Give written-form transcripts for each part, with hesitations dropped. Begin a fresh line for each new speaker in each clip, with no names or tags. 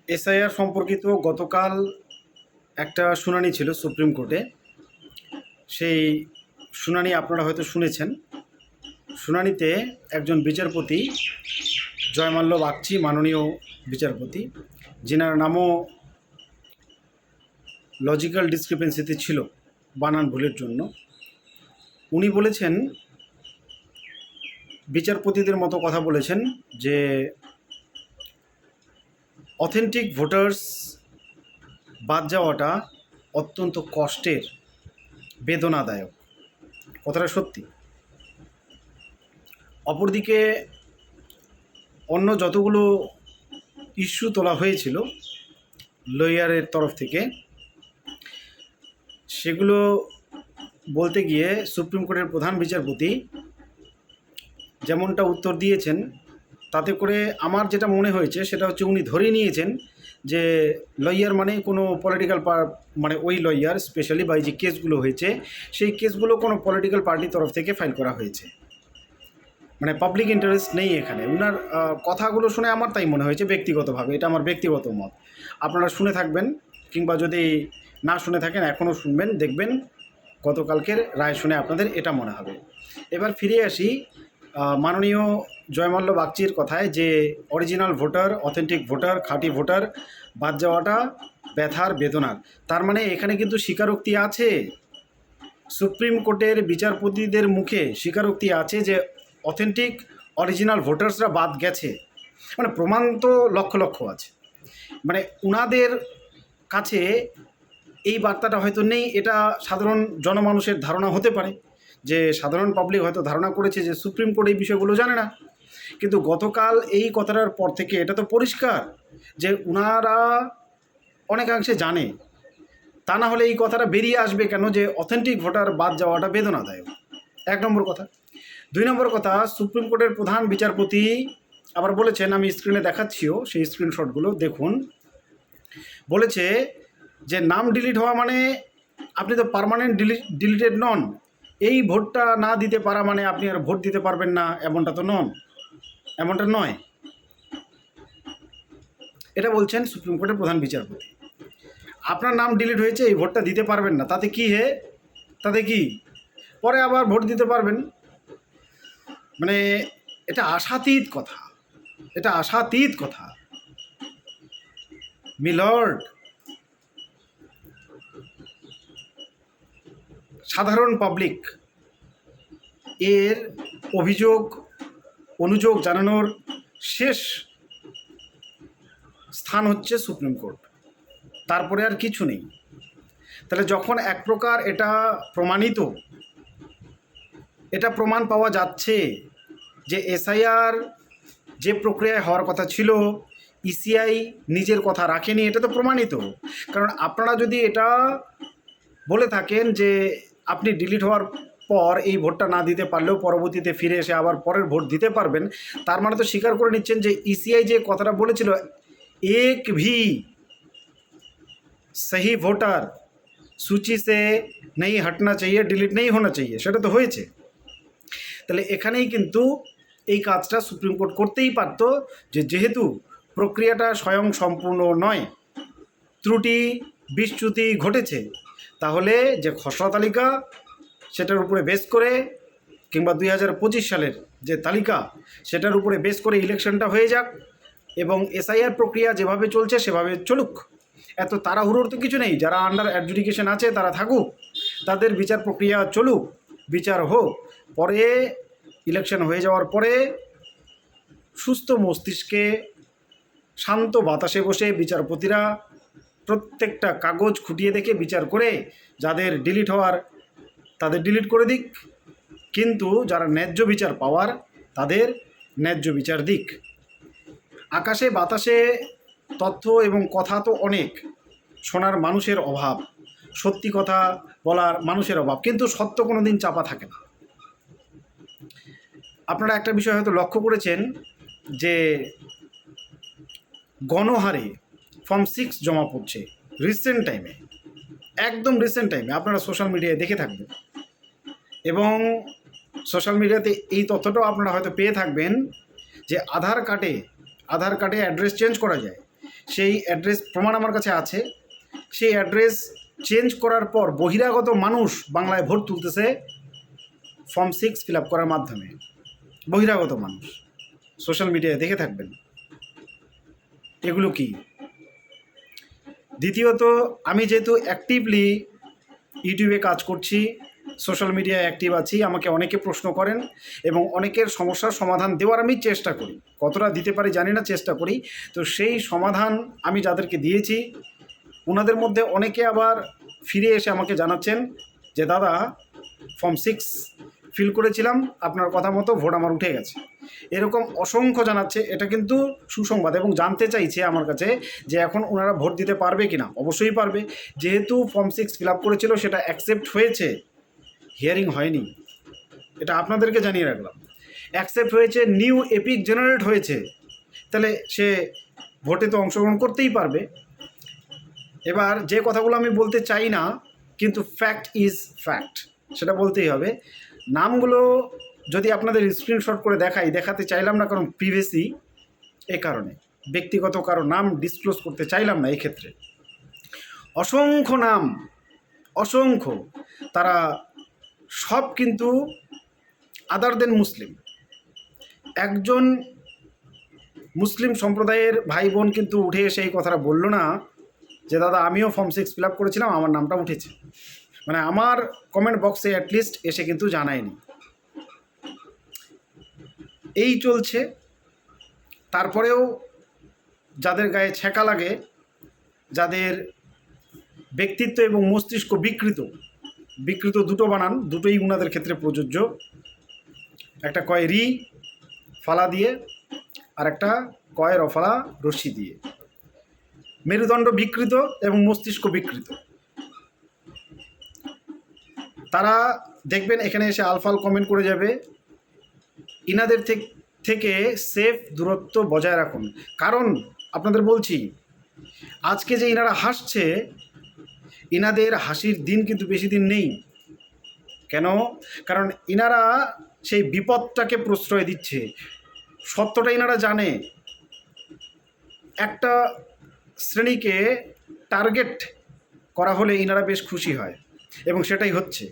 SIR সম্পর্কিত গতকাল একটা শুনানি ছিল সুপ্রিম কোর্টে। সেই শুনানি আপনারা হয়তো শুনেছেন। শুনানিতে একজন বিচারপতি জয়মাল্য বাগচি, মাননীয় বিচারপতি, যিনার নামও লজিক্যাল ডিসক্রিপেন্সিতে ছিল বানান ভুলের জন্য, উনি বলেছেন, বিচারপতিদের মতো কথা বলেছেন যে অথেন্টিক ভোটার্স বাদ যাওয়াটা অত্যন্ত কষ্টের, বেদনাদায়ক। কথাটা সত্যি। অপরদিকে অন্য যতগুলো ইস্যু তোলা হয়েছিল লয়ারের তরফ থেকে, সেগুলো বলতে গিয়ে সুপ্রিম কোর্টের প্রধান বিচারপতি যেমনটা উত্তর দিয়েছেন, তাতে করে আমার যেটা মনে হয়েছে সেটা হচ্ছে উনি ধরে নিয়েছেন যে লয়ার মানে কোনো পলিটিক্যাল মানে ওই লয়ার স্পেশালি বা যে কেসগুলো হয়েছে সেই কেসগুলো কোনো পলিটিক্যাল পার্টির তরফ থেকে ফাইল করা হয়েছে, মানে পাবলিক ইন্টারেস্ট নেই এখানে। ওনার কথাগুলো শুনে আমার তাই মনে হয়েছে ব্যক্তিগতভাবে, এটা আমার ব্যক্তিগত মত। আপনারা শুনে থাকবেন, কিংবা যদি না শুনে থাকেন এখনও শুনবেন, দেখবেন গতকালকের রায় শুনে আপনাদের এটা মনে হবে। এবার ফিরে আসি মাননীয় জয়মাল্য বাগচির কথায়, যে অরিজিনাল ভোটার, অথেন্টিক ভোটার, খাঁটি ভোটার বাদ যাওয়াটা ব্যথার, বেদনার। তার মানে এখানে কিন্তু স্বীকারোক্তি আছে, সুপ্রিম কোর্টের বিচারপতিদের মুখে স্বীকারোক্তি আছে যে অথেন্টিক অরিজিনাল ভোটার্সরা বাদ গেছে। মানে প্রমাণ তো লক্ষ লক্ষ আছে। মানে উনাদের কাছে এই বার্তাটা হয়তো নেই, এটা সাধারণ জনমানুষের ধারণা হতে পারে, যে সাধারণ পাবলিক হয়তো ধারণা করেছে যে সুপ্রিম কোর্ট এই বিষয়গুলো জানে না। কিন্তু গতকাল এই কথাটার পর থেকে এটা তো পরিষ্কার যে উনারা অনেকাংশে জানে। তা না হলে এই কথাটা বেরিয়ে আসবে কেন যে অথেন্টিক ভোটার বাদ যাওয়াটা বেদনাদায়ক? এক নম্বর কথা। দুই নম্বর কথা, সুপ্রিম কোর্টের প্রধান বিচারপতি আবার বলেছেন, আমি স্ক্রিনে দেখাচ্ছিও সেই স্ক্রিনশটগুলো দেখুন, বলেছে যে নাম ডিলিট হওয়া মানে আপনি তো পার্মানেন্ট ডিলিটেড নন। এই ভোটটা না দিতে পারা মানে আপনি আর ভোট দিতে পারবেন না, এমনটা তো নন, এমনটা নয়। এটা বলছেন সুপ্রিম কোর্টের প্রধান বিচারপতি। আপনার নাম ডিলিট হয়েছে, এই ভোটটা দিতে পারবেন না, তাতে কি তাতে কি পরে আবার ভোট দিতে পারবেন? মানে এটা আশাতীত কথা, এটা আশাতীত কথা মিলর্ড। সাধারণ পাবলিক এর অভিযোগ অনুযোগ জানানোর শেষ স্থান হচ্ছে সুপ্রিম কোর্ট, তারপরে আর কিছু নেই। তাহলে যখন এক প্রকার এটা প্রমাণিত, এটা প্রমাণ পাওয়া যাচ্ছে যে এসআইআর যে প্রক্রিয়ায় হওয়ার কথা ছিল, ইসিআই নিজের কথা রাখেনি, এটা তো প্রমাণিত। কারণ আপনারা যদি এটা বলে থাকেন যে আপনি ডিলিট হওয়ার পর এই ভোটটা না দিতে পারলেও পরবর্তীতে ফিরে এসে আবার পরের ভোট দিতে পারবেন, তার মানে তো স্বীকার করে নিচ্ছেন যে ইসিআই যে কথাটা বলেছিল, এক ভি সহি ভোটার সূচি সে নেই হটনা চাইয়ে, ডিলিট নেই হোনা চাইয়ে, সেটা তো হয়েছে। তাহলে এখানেই কিন্তু এই কাজটা সুপ্রিম কোর্ট করতেই পারত, যে যেহেতু প্রক্রিয়াটা স্বয়ং সম্পূর্ণ নয়, ত্রুটি বিচ্যুতি ঘটেছে, তাহলে যে খসড়া তালিকা সেটার উপরে বেস করে, কিংবা 2025 সালের যে তালিকা সেটার উপরে বেস করে ইলেকশনটা হয়ে যাক, এবং এসআইআর প্রক্রিয়া যেভাবে চলছে সেভাবে চলুক। এত তাড়াহুড়োর তো কিছু নেই। যারা আন্ডার অ্যাডজুডিকেশন আছে তারা থাকুক, তাদের বিচার প্রক্রিয়া চলুক, বিচার হোক, পরে ইলেকশন হয়ে যাওয়ার পরে সুস্থ মস্তিষ্কে শান্ত বাতাসে বসে বিচারপতিরা প্রত্যেকটা কাগজ খুঁটিয়ে দেখে বিচার করে যাদের ডিলিট হওয়ার তাদের ডিলিট করে দিক, কিন্তু যারা ন্যায্য বিচার পাওয়ার তাদের ন্যায্য বিচার দিক। আকাশে বাতাসে তথ্য এবং কথা তো অনেক, শোনার মানুষের অভাব, সত্যি কথা বলার মানুষের অভাব, কিন্তু সত্য কোনো দিন চাপা থাকে না। আপনারা একটা বিষয় হয়তো লক্ষ্য করেছেন যে গণহারে ফর্ম 6 জমা পড়ছে রিসেন্ট টাইমে, একদম রিসেন্ট টাইমে, আপনারা সোশ্যাল মিডিয়ায় দেখে থাকবেন, এবং সোশ্যাল মিডিয়াতে এই তথ্যটাও আপনারা হয়তো পেয়ে থাকবেন যে আধার কার্ডে অ্যাড্রেস চেঞ্জ করা যায়, সেই অ্যাড্রেস প্রমাণ আমার কাছে আছে। সেই অ্যাড্রেস চেঞ্জ করার পর বহিরাগত মানুষ বাংলায় ভোট তুলতেছে ফর্ম 6 ফিল আপ করার মাধ্যমে। বহিরাগত মানুষ, সোশ্যাল মিডিয়ায় দেখে থাকবেন। এগুলো কি? দ্বিতীয়ত, আমি যেহেতু অ্যাক্টিভলি ইউটিউবে কাজ করছি, সোশ্যাল মিডিয়ায় অ্যাক্টিভ আছি, আমাকে অনেকে প্রশ্ন করেন এবং অনেকের সমস্যার সমাধান দেওয়ার আমি চেষ্টা করি। কতটা দিতে পারি জানি না, চেষ্টা করি। তো সেই সমাধান আমি যাদেরকে দিয়েছি, ওনাদের মধ্যে অনেকে আবার ফিরে এসে আমাকে জানাচ্ছেন যে দাদা, ফর্ম 6 ফিল করেছিলাম, আপনার কথা মতো ভোট আমার উঠে গেছে। এরকম অসংখ্য জানাচ্ছে। এটা কিন্তু সুসংবাদ, এবং জানতে চাইছে আমার কাছে যে এখন ওনারা ভোট দিতে পারবে কি না। অবশ্যই পারবে, যেহেতু ফর্ম 6 ফিল আপ করেছিল, সেটা অ্যাকসেপ্ট হয়েছে, হিয়ারিং হয়নি। এটা আপনাদেরকে জানিয়ে রাখলাম। অ্যাকসেপ্ট হয়েছে, নিউ এপিক জেনারেট হয়েছে, তাহলে সে ভোটে তো অংশগ্রহণ করতেই পারবে। এবার যে কথাগুলো আমি বলতে চাই না, কিন্তু ফ্যাক্ট ইজ ফ্যাক্ট, সেটা বলতেই হবে। নামগুলো যদি আপনাদের স্ক্রিনশট করে দেখাতে চাইলাম না, কারণ প্রিভিয়াসলি এ কারণে ব্যক্তিগত কারো নাম ডিসক্লোজ করতে চাইলাম না। এক্ষেত্রে অসংখ্য নাম, অসংখ্য, তারা সব কিন্তু আদার দেন মুসলিম। একজন মুসলিম সম্প্রদায়ের ভাই বোন কিন্তু উঠে এসে এই কথাটা বললো না যে দাদা আমিও ফর্ম 6 ফিল আপ করেছিলাম, আমার নামটা উঠেছে। মানে আমার কমেন্ট বক্সে অ্যাটলিস্ট এসে কিন্তু জানায়নি। এই চলছে। তারপরেও যাদের গায়ে ছ্যাঁকা লাগে, যাদের ব্যক্তিত্ব এবং মস্তিষ্ক বিকৃত দুটো বানান, দুটোই উনাদের ক্ষেত্রে প্রযোজ্য। একটা কয় রি ফালা দিয়ে, আর একটা কয় রফালা রশ্মি দিয়ে। মেরুদণ্ড বিকৃত এবং মস্তিষ্ক বিকৃত। তারা দেখবেন এখানে এসে আলফাল কমেন্ট করে যাবে। ইনাদের থেকে সেফ দূরত্ব বজায় রাখুন। কারণ আপনাদের বলছি, আজকে যে ইনারা হাসছে, ইনাদের হাসির দিন কিন্তু বেশি দিন নেই। কেন? কারণ ইনারা সেই বিপদটাকে প্রশ্রয় দিচ্ছে। সত্যটা ইনারা জানে। একটা শ্রেণীকে টার্গেট করা হলে ইনারা বেশ খুশি হয়, এবং সেটাই হচ্ছে।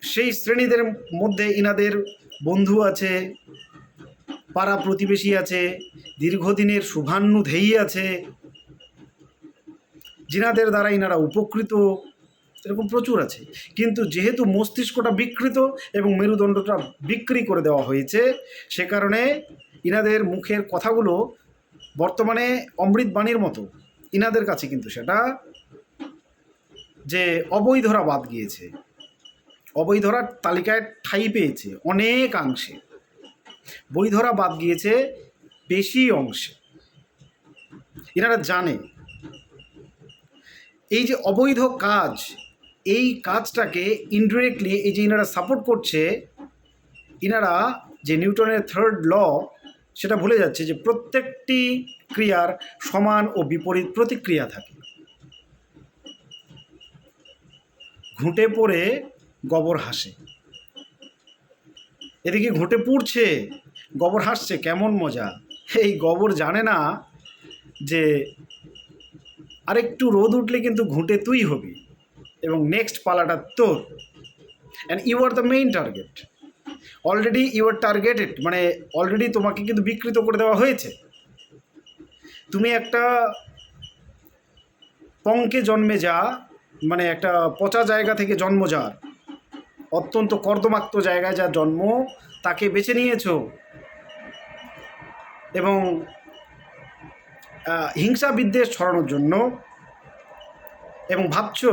সেই শ্রেণীদের মধ্যে ইনাদের বন্ধু আছে, পাড়া প্রতিবেশী আছে, দীর্ঘদিনের শুভান্যুধেয়ী আছে, যিনাদের দ্বারা ইনারা উপকৃত, এরকম প্রচুর আছে। কিন্তু যেহেতু মস্তিষ্কটা বিকৃত এবং মেরুদণ্ডটা বিক্রি করে দেওয়া হয়েছে, সে কারণে ইনাদের মুখের কথাগুলো বর্তমানে অমৃতবাণীর মতো। ইনাদের কাছে কিন্তু সেটা যে অবৈধরা বাদ গিয়েছে, অবৈধরার তালিকায় ঠাঁই পেয়েছে অনেকাংশে, বৈধরা বাদ গিয়েছে বেশি অংশে। এনারা জানে এই যে অবৈধ কাজ, এই কাজটাকে ইনডিরেক্টলি এই যে ইনারা সাপোর্ট করছে, ইনারা যে নিউটনের 3rd ল সেটা ভুলে যাচ্ছে যে প্রত্যেকটি ক্রিয়ার সমান ও বিপরীত প্রতিক্রিয়া থাকে। ঘুঁটে পড়ে গোবর হাসে। এদিকে ঘুঁটে পুড়ছে, গোবর হাসছে, কেমন মজা। এই গোবর জানে না যে আরেকটু রোদ উঠলে কিন্তু ঘুঁটে তুই হবি, এবং নেক্সট পালাটা তোর। And you are the main target. Already you are targeted, মানে অলরেডি তোমাকে কিন্তু বিকৃত করে দেওয়া হয়েছে। তুমি একটা পঙ্কে জন্মে যা, মানে একটা পচা জায়গা থেকে জন্ম যার, অত্যন্ত কর্দমাক্ত জায়গায় যার জন্ম, তাকে বেছে নিয়েছো এবং হিংসা বিদ্বেষ ছড়ানোর জন্য, এবং ভাবছো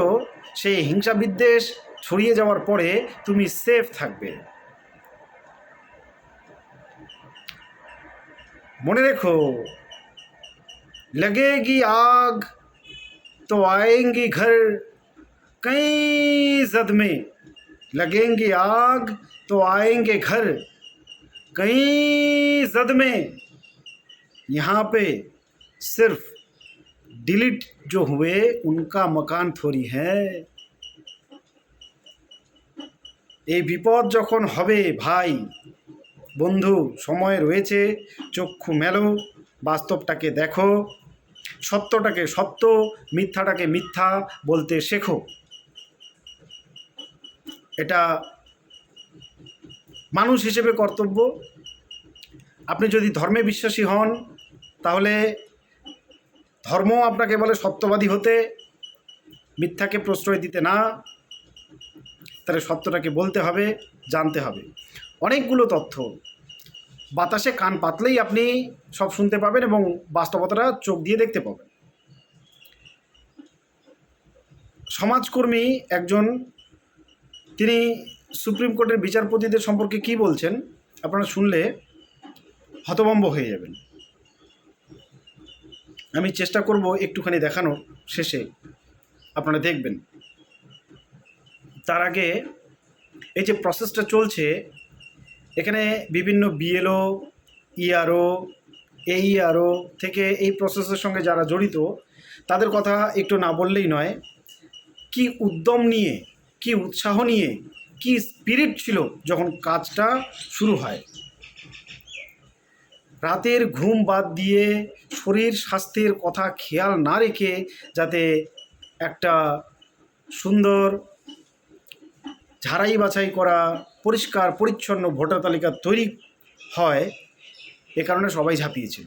সেই হিংসা বিদ্বেষ ছড়িয়ে যাওয়ার পরে তুমি সেফ থাকবে। মনে রেখো, लगेगी आग तो आएंगी घर कई जद में, लगेंगी आग तो आएंगे घर कई जद में, यहाँ पे सिर्फ डिलीट जो हुए उनका मकान थोड़ी है। এই বিপদ যখন হবে ভাই, বন্ধু, সময় রয়েছে, চক্ষু মেলো, বাস্তবটাকে দেখো, সত্যটাকে সত্য, মিথ্যাটাকে মিথ্যা বলতে শেখো। এটা মানুষ হিসেবে কর্তব্য। আপনি যদি ধর্মে বিশ্বাসী হন তাহলে ধর্ম আপনাকে বলে সত্যবাদী হতে, মিথ্যাকে প্রশ্রয় দিতে না। তাহলে সত্যটাকে বলতে হবে, জানতে হবে। অনেকগুলো তথ্য বাতাসে কান পাতলেই আপনি সব শুনতে পাবেন এবং বাস্তবতাটা চোখ দিয়ে দেখতে পাবেন। সমাজকর্মী একজন, তিনি সুপ্রিম কোর্টের বিচারপতিদের সম্পর্কে কি বলছেন আপনারা শুনলে হতভম্ব হয়ে যাবেন। আমি চেষ্টা করব একটুখানি দেখানোর, শেষে আপনারা দেখবেন। তার আগে এই যে প্রসেসটা চলছে, এখানে বিভিন্ন বিএলও, ইআরও, এইআরও থেকে এই প্রসেসের সঙ্গে যারা জড়িত তাদের কথা একটু না বললেই নয়। কি উদ্যম নিয়ে, কি উৎসাহ নিয়ে, কি স্পিরিট ছিল যখন কাজটা শুরু হয়। রাতের ঘুম বাদ দিয়ে, শরীর স্বাস্থ্যের কথা খেয়াল না রেখে যাতে একটা সুন্দর ঝাড়াই বাছাই করা পরিষ্কার পরিচ্ছন্ন ভোটার তালিকা তৈরি হয়, এ কারণে সবাই ঝাঁপিয়েছিল।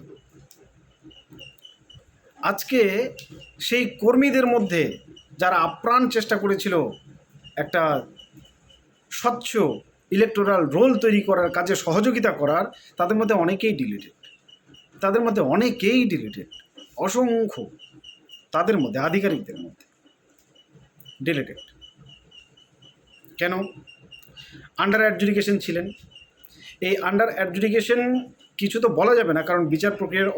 আজকে সেই কর্মীদের মধ্যে যারা আপ্রাণ চেষ্টা করেছিল একটা স্বচ্ছ ইলেকটোরাল রোল তৈরি করার কাজে সহযোগিতা করার, তাদের মধ্যে অনেকেই ডিলিটেড, অসংখ্য তাদের মধ্যে, আধিকারিকদের মধ্যে ডিলিটেড। কেন? আন্ডার অ্যাডজুডিকেশন ছিলেন। এই আন্ডার অ্যাডজুডিকেশন কিছু তো বলা যাবে না, কারণ বিচার প্রক্রিয়ার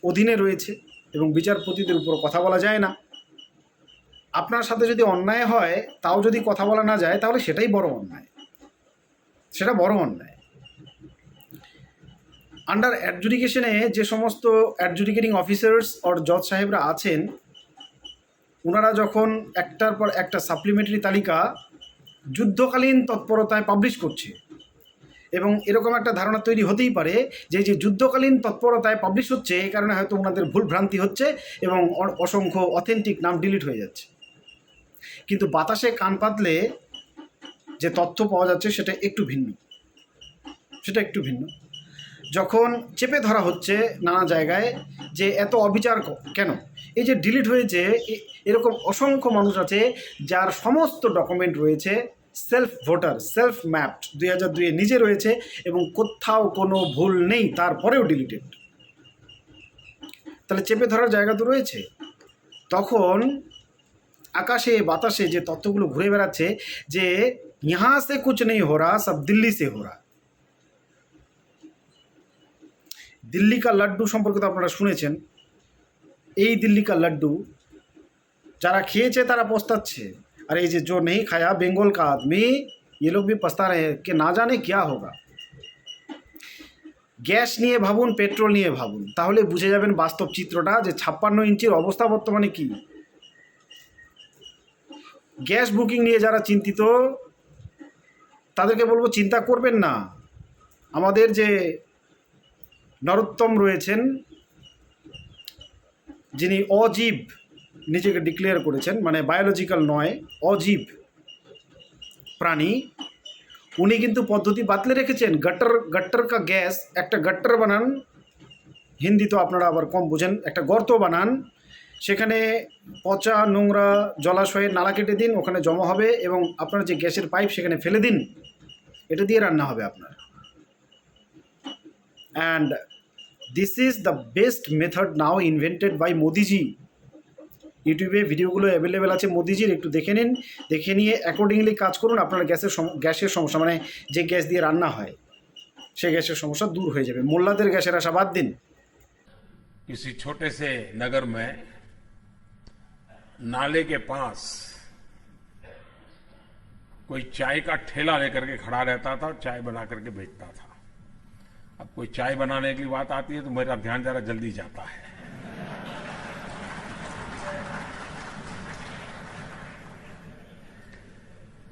অধীনে রয়েছে এবং বিচারপতিদের উপর কথা বলা যায় না। আপনার সাথে যদি অন্যায় হয় তাও যদি কথা বলা না যায় তাহলে সেটাই বড় অন্যায়, সেটা বড় অন্যায়। আন্ডার অ্যাডজুডিকেশনে যে সমস্ত অ্যাডজুডিকেটিং অফিসার্স আর জজ সাহেবরা আছেন, ওনারা যখন একটার পর একটা সাপ্লিমেন্টারি তালিকা যুদ্ধকালীন তৎপরতায় পাবলিশ করছে, এবং এরকম একটা ধারণা তৈরি হতেই পারে যে যে যুদ্ধকালীন তৎপরতায় পাবলিশ হচ্ছে এই কারণে হয়তো ওনাদের ভুল ভ্রান্তি হচ্ছে এবং অসংখ্য অথেন্টিক নাম ডিলিট হয়ে যাচ্ছে। কিন্তু বাতাসে কান পাতলে যে তথ্য পাওয়া যাচ্ছে সেটা একটু ভিন্ন। যখন চেপে ধরা হচ্ছে নানা জায়গায় যে এত অবিচার কেন, এই যে ডিলিট হয়েছে, এরকম অসংখ্য মানুষ আছে যার সমস্ত ডকুমেন্ট রয়েছে, সেলফ ভোটার, সেলফ ম্যাপড, 2002 নিজে রয়েছে এবং কোথাও কোনো ভুল নেই, তারপরেও ডিলিটেড। তাহলে চেপে ধরার জায়গা তো রয়েছে। তখন আকাশে বাতাসে যে তথ্যগুলো ঘুরে বেড়াচ্ছে যে ইহা সে কুছ নেই হো রা, সব দিল্লি সে হো রা। দিল্লি কা লাড্ডু সম্পর্কে তো আপনারা শুনেছেন। এই দিল্লি কা লাড্ডু যারা খেয়েছে তারা পস্তাচ্ছে, আর এই যে জো নেই খায়া বেঙ্গল কা আদমি, ये लोग भी पछता रहे हैं कि ना जाने क्या होगा। গ্যাস নিয়ে ভাবুন, পেট্রোল নিয়ে ভাবুন, তাহলে বুঝে যাবেন বাস্তব চিত্রটা যে 56 ইঞ্চির অবস্থা বর্তমানে কি। গ্যাস বুকিং নিয়ে যারা চিন্তিত তাদেরকে বলবো চিন্তা করবেন না। আমাদের যে নরোত্তম রয়েছেন, যিনি অজীব নিজেকে ডিক্লেয়ার করেছেন, মানে বায়োলজিক্যাল নয়, অজীব প্রাণী, উনি কিন্তু পদ্ধতি বাতলে রেখেছেন। গট্টর কা গ্যাস, একটা গট্টর বানান, হিন্দি তো আপনারা আবার কম বোঝেন, একটা গর্ত বানান, সেখানে পচা নোংরা জলাশয়ের নালা কেটে দিন, ওখানে জমা হবে এবং আপনার যে গ্যাসের পাইপ সেখানে ফেলে দিন, এটা দিয়ে রান্না হবে আপনার। And this is the best method now invented by Modiji. ইউটিউবে ভিডিওগুলো অ্যাভেলেবেল আছে মোদিজির, একটু দেখে নিন, দেখে নিয়ে অ্যাকর্ডিংলি কাজ করুন। আপনার গ্যাসের সমস্যা, মানে যে গ্যাস দিয়ে রান্না হয় সেই গ্যাসের সমস্যা দূর হয়ে যাবে। মোল্লাদের গ্যাসের আশা বাদ দিন।
किसी छोटे से नगर में नाले के पास कोई चाय का ठेला लेकर के खड़ा रहता था, चाय बना करके बेचता था। अब कोई चाय बनाने की बात आती है तो मेरा ध्यान जरा जल्दी जाता है।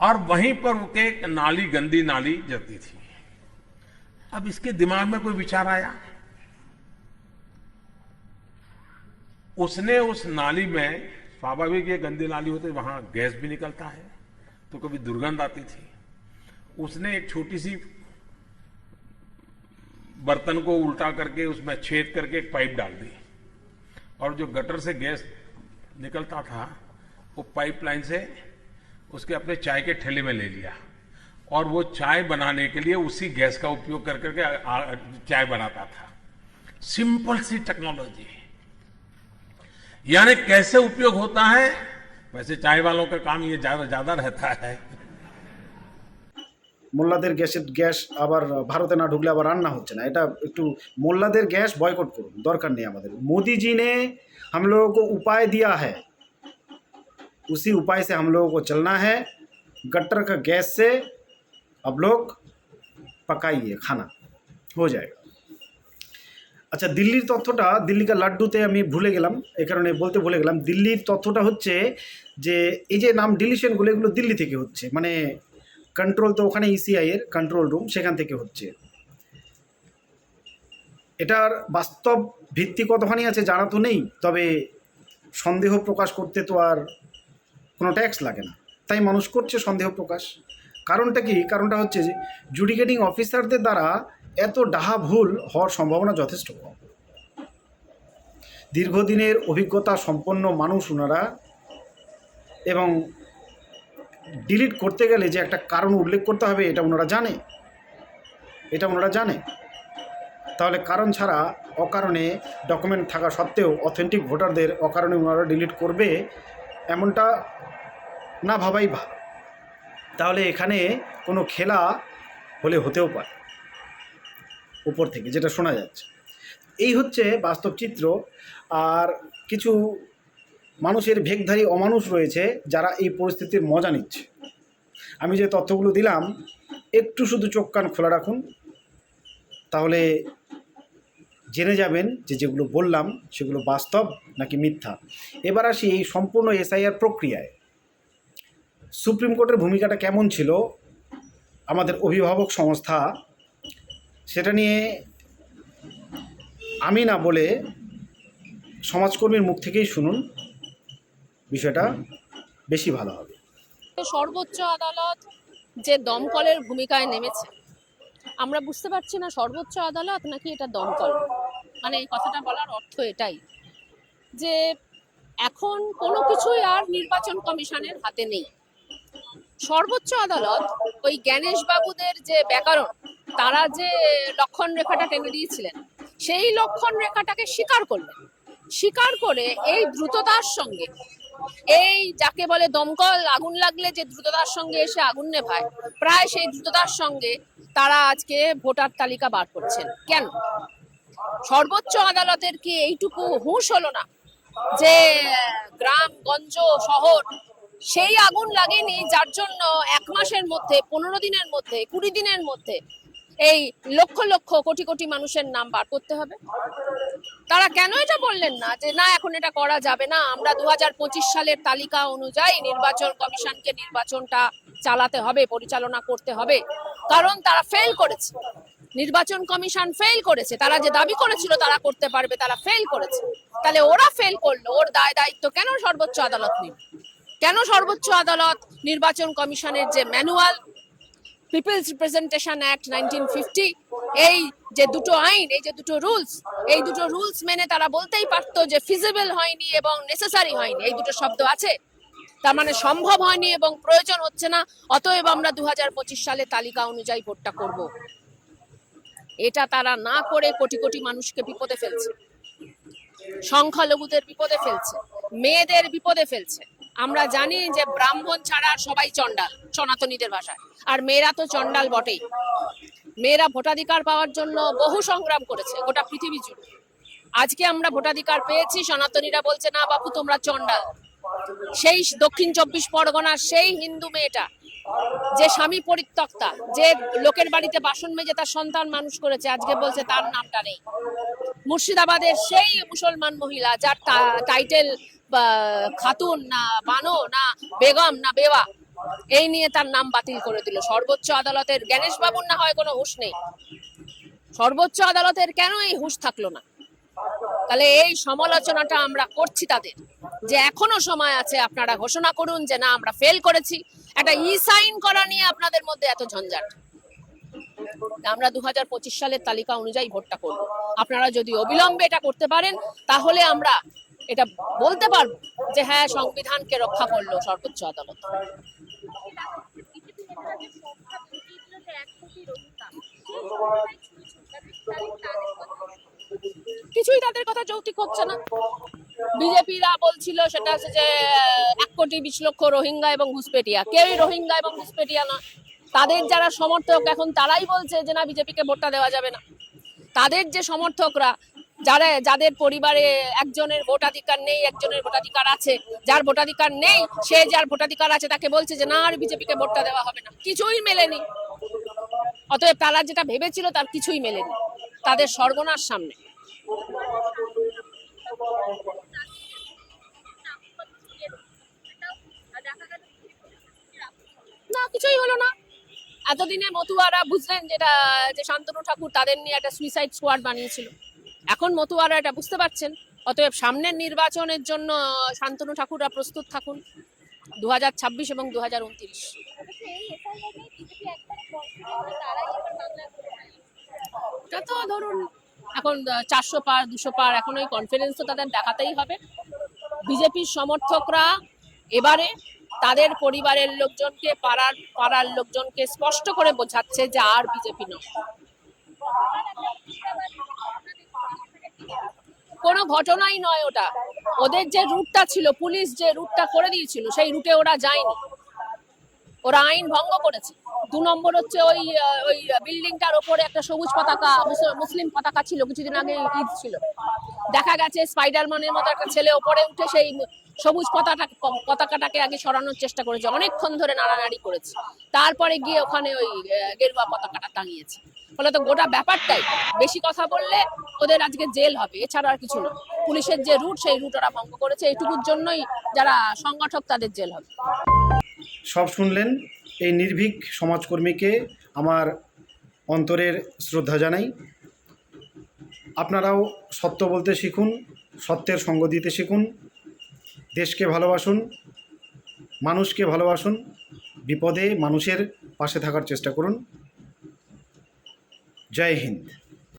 और वहीं पर उनके एक नाली, गंदी नाली जाती थी। अब इसके दिमाग में कोई विचार आया उसने उस नाली में, स्वाभाविक ये गंदी नाली होती, वहां गैस भी निकलता है तो कभी दुर्गंध आती थी, उसने एक छोटी सी बर्तन को उल्टा करके उसमें छेद करके एक पाइप डाल दी और जो गटर से गैस निकलता था वो पाइपलाइन से उसके अपने चाय के ठेले में ले लिया और वो चाय बनाने के लिए उसी गैस का उपयोग कर करके चाय बनाता था। सिंपल सी टेक्नोलॉजी, यानी कैसे उपयोग होता है। वैसे चाय वालों का काम ये ज्यादा रहता है।
মোল্লাদের গ্যাস আবার ভারতে না ঢুকলে আবার রান্না হচ্ছে না, এটা একটু মোল্লাদের গ্যাস বয়কট করুন, দরকার নেই আমাদের। मोदी जी ने हम लोगों को उपाय दिया है, उसी उपाय से हम लोगों को चलना है। गट्टर का गैस से अब लोग पकाइए, खाना हो जाएगा। আচ্ছা, দিল্লির তথ্যটা, দিল্লি কা লাড্ডুতে আমি ভুলে গেলাম, এই কারণে বলতে ভুলে গেলাম। দিল্লির তথ্যটা হচ্ছে যে এই যে নাম ডিলিশনগুলো, এগুলো দিল্লি থেকে হচ্ছে, মানে কন্ট্রোল তো ওখানে ইসিআই এর কন্ট্রোল রুম, সেখান থেকে হচ্ছে। এটার বাস্তব ভিত্তি কতখানি আছে জানা তো নেই, তবে সন্দেহ প্রকাশ করতে তো আর কোনো ট্যাক্স লাগে না, তাই মানুষ করছে সন্দেহ প্রকাশ। কারণটা কি? কারণটা হচ্ছে যে জুডিকেটিং অফিসারদের দ্বারা এত ডাহা ভুল হওয়ার সম্ভাবনা যথেষ্ট কম। দীর্ঘদিনের অভিজ্ঞতা সম্পন্ন মানুষ ওনারা, এবং ডিলিট করতে গেলে যে একটা কারণ উল্লেখ করতে হবে এটা ওনারা জানে। তাহলে কারণ ছাড়া অকারণে ডকুমেন্ট থাকা সত্ত্বেও অথেন্টিক ভোটারদের অকারণে ওনারা ডিলিট করবে, এমনটা না ভাবাই ভালো। তাহলে এখানে কোনো খেলা হলে হতেও পারে উপর থেকে, যেটা শোনা যাচ্ছে। এই হচ্ছে বাস্তব চিত্র। আর কিছু মানুষের ভেগধারী অমানুষ রয়েছে যারা এই পরিস্থিতির মজা নিচ্ছে। আমি যে তথ্যগুলো দিলাম, একটু শুধু চোখ কান খোলা রাখুন, তাহলে জেনে যাবেন যে যেগুলো বললাম সেগুলো বাস্তব নাকি মিথ্যা। এবার আসি এই সম্পূর্ণ এসআইআর প্রক্রিয়ায় সুপ্রিম কোর্টের ভূমিকাটা কেমন ছিল, আমাদের অভিভাবক সংস্থা, সেটা নিয়ে আমি না বলে সমাজকর্মীর মুখ থেকেই শুনুন, বিষয়টা বেশি ভালো হবে।
সর্বোচ্চ আদালত যে দমকলের ভূমিকায় নেমেছে, আমরা বুঝতে পারছি না সর্বোচ্চ আদালত নাকি এটা দমকল। মানে এই কথাটা বলার অর্থ এটাই যে এখন কোনো কিছুই আর নির্বাচন কমিশনের হাতে নেই। সর্বোচ্চ আদালত ওই জ্ঞানেশ বাবুদের যে ব্যাকরণ, তারা যে লক্ষণ রেখাটা টেনে দিয়েছিলেন, সেই লক্ষণ রেখাটাকে স্বীকার করে এই দ্রুততার সঙ্গে, এই যাকে বলে দমকল আগুন লাগলে যে দ্রুততার সঙ্গে এসে আগুন নেভায়, প্রায় সেই দ্রুততার সঙ্গে তারা আজকে ভোটার তালিকা বার করছেন। কেন? সর্বোচ্চ আদালতের কি এইটুকু হুঁশ হলো না যে গ্রাম গঞ্জ শহর সেই আগুন লাগেনি যার জন্য 1 মাসের মধ্যে, 15 দিনের মধ্যে, 20 দিনের মধ্যে এই লক্ষ লক্ষ কোটি কোটি মানুষের নাম বার করতে হবে? তারা কেন এটা বললেন না যে না, এখন এটা করা যাবে না, আমরা 2025 সালের তালিকা অনুযায়ী নির্বাচন কমিশনকে নির্বাচনটা চালাতে হবে, পরিচালনা করতে হবে? কারণ তারা ফেল করেছে, নির্বাচন কমিশন ফেল করেছে। তারা যে দাবি করেছিল তারা করতে পারবে, তারা ফেল করেছে। তাহলে ওরা ফেল করলো, ওর দায়িত্ব কেন সর্বোচ্চ আদালত নেবে? কেন সর্বোচ্চ আদালত নির্বাচন কমিশনের যে ম্যানুয়াল, পিপলস রিপ্রেজেন্টেশন অ্যাক্ট 1950, এই যে দুটো আইন, এই যে দুটো রুলস, এই দুটো রুলস মেনে তারা বলতেই পারতো যে ফিজিবল হয়নি এবং নেসেসারি হয়নি, এই দুটো শব্দ আছে, তার মানে সম্ভব হয়নি এবং প্রয়োজন হচ্ছে না, অতএব আমরা 2025 সালে তালিকা অনুযায়ী ভোটটা করব। এটা তারা না করে কোটি কোটি মানুষকে বিপদে ফেলছে, সংখ্যালঘুদের বিপদে ফেলছে, মেয়েদের বিপদে ফেলছে। আমরা জানি যে ব্রাহ্মণ ছাড়া সবাই চণ্ডাল, সনাতনীদের ভাষায়, আর মেয়েরা তো চণ্ডাল বটেই। মেয়েরা ভোটাধিকার পাওয়ার জন্য বহু সংগ্রাম করেছে গোটা পৃথিবী জুড়ে। আজকে আমরা ভোটাধিকার পেয়েছি, সনাতনীরা বলছে না বাপু তোমরা চণ্ডাল। সেই দক্ষিণ 24 পরগনার সেই হিন্দু মেয়েটা যে স্বামী পরিত্যক্তা, যে লোকের বাড়িতে বাসন মেজে তার সন্তান মানুষ করেছে, আজকে বলছে তার নামটা নেই। মুর্শিদাবাদের সেই মুসলমান মহিলা যার টাইটেল খাতুন না বানো না বেগম না বেওয়া, এই নিয়ে তার নাম বাতিল করে দিল সর্বোচ্চ আদালতের। জ্ঞানেশ বাবুর না হয় কোনো হুঁশ নেই, সর্বোচ্চ আদালতের কেন এই হুঁশ থাকলো না? তাহলে এই সমালোচনাটা আমরা করছি তাদের, যে এখনো সময় আছে, আপনারা ঘোষণা করুন যে না আমরা ফেল করেছি। একটা সাইন করা নিয়ে আপনাদের মধ্যে এত ঝঞ্ঝাট। আমরা 2025 সালের তালিকা অনুযায়ী ভোটটা করব। আপনারা যদি অবিলম্বে এটা করতে পারেন তাহলে আমরা এটা বলতে পারবো যে হ্যাঁ, সংবিধানকে রক্ষা করলো সর্বোচ্চ আদালত। কিছুই তাদের কথা যৌক্তিক হচ্ছে না। বিজেপিরা বলছিল সেটা হচ্ছে যে 1,20,00,000 রোহিঙ্গা এবং ঘুষপেটিয়া, কেউই রোহিঙ্গা এবং ঘুষপেটিয়া না। তাদের যারা সমর্থক এখন তারাই বলছে যে না, বিজেপিকে ভোটটা দেওয়া যাবে না। তাদের যে সমর্থকরা, যাদের পরিবারে একজনের ভোটাধিকার নেই, একজনের ভোটাধিকার আছে, যার ভোটাধিকার নেই সে যার ভোটাধিকার আছে তাকে বলছে যে না, আর বিজেপিকে ভোটটা দেওয়া হবে না। কিছুই মেলেনি। অতএব তারা যেটা ভেবেছিল তার কিছুই মেলেনি, তাদের সর্বনাশ সামনে। না, কিছুই হলো না। এতদিনে মতুয়ারা বুঝলেন যেটা, যে শান্তনু ঠাকুর তাদের নিয়ে একটা সুইসাইড স্কোয়াড বানিয়েছিল। এখন মতুয়ারা এটা বুঝতে পারছেন। অতএব সামনের নির্বাচনের জন্য শান্তনু ঠাকুররা প্রস্তুত থাকুন, 2026 এবং 2029। এটা তো ধরুন এখন 400 পার 200 পার, এখন ওই কনফিডেন্স তো তাদের দেখাতেই হবে। বিজেপির সমর্থকরা এবারে তাদের পরিবারের লোকজনকে, পাড়ার লোকজনকে স্পষ্ট করে বোঝাচ্ছে যে আর বিজেপি নয়। কোনো ঘটনাই নয় ওটা। ওদের যে রুটটা ছিল, পুলিশ যে রুটটা করে দিয়েছিল, সেই রুটে ওরা যায়নি। ওরা আইন ভঙ্গ করেছে। 2 নম্বর হচ্ছে ওই বিল্ডিংটার ওপরে একটা সবুজ পতাকা, মুসলিম পতাকা ছিল, কিছুদিন আগে ঈদ ছিল। দেখা গেছে স্পাইডারম্যানের মতো একটা ছেলে ওপরে উঠে সেই সবুজ পতাকাটাকে আগে সরানোর চেষ্টা করেছে, অনেকক্ষণ ধরে নাড়ানাড়ি করেছে, তারপরে গিয়ে ওখানে ওই গেরুয়া পতাকাটা টাঙিয়েছে। ফলে তো গোটা ব্যাপারটাই, বেশি কথা বললে ওদের আজকে জেল হবে, এছাড়া আর কিছু না। পুলিশের যে রুট, সেই রুট ওরা ভঙ্গ করেছে, এইটুকুর জন্যই যারা সংগঠক তাদের জেল হবে।
সব শুনলেন। এই নির্ভীক সমাজকর্মীকে আমার অন্তরের শ্রদ্ধা জানাই। আপনারাও সত্য বলতে শিখুন, সত্যের সঙ্গ দিতে শিখুন, দেশকে ভালোবাসুন, মানুষকে ভালোবাসুন, বিপদে মানুষের পাশে থাকার চেষ্টা করুন। জয় হিন্দ।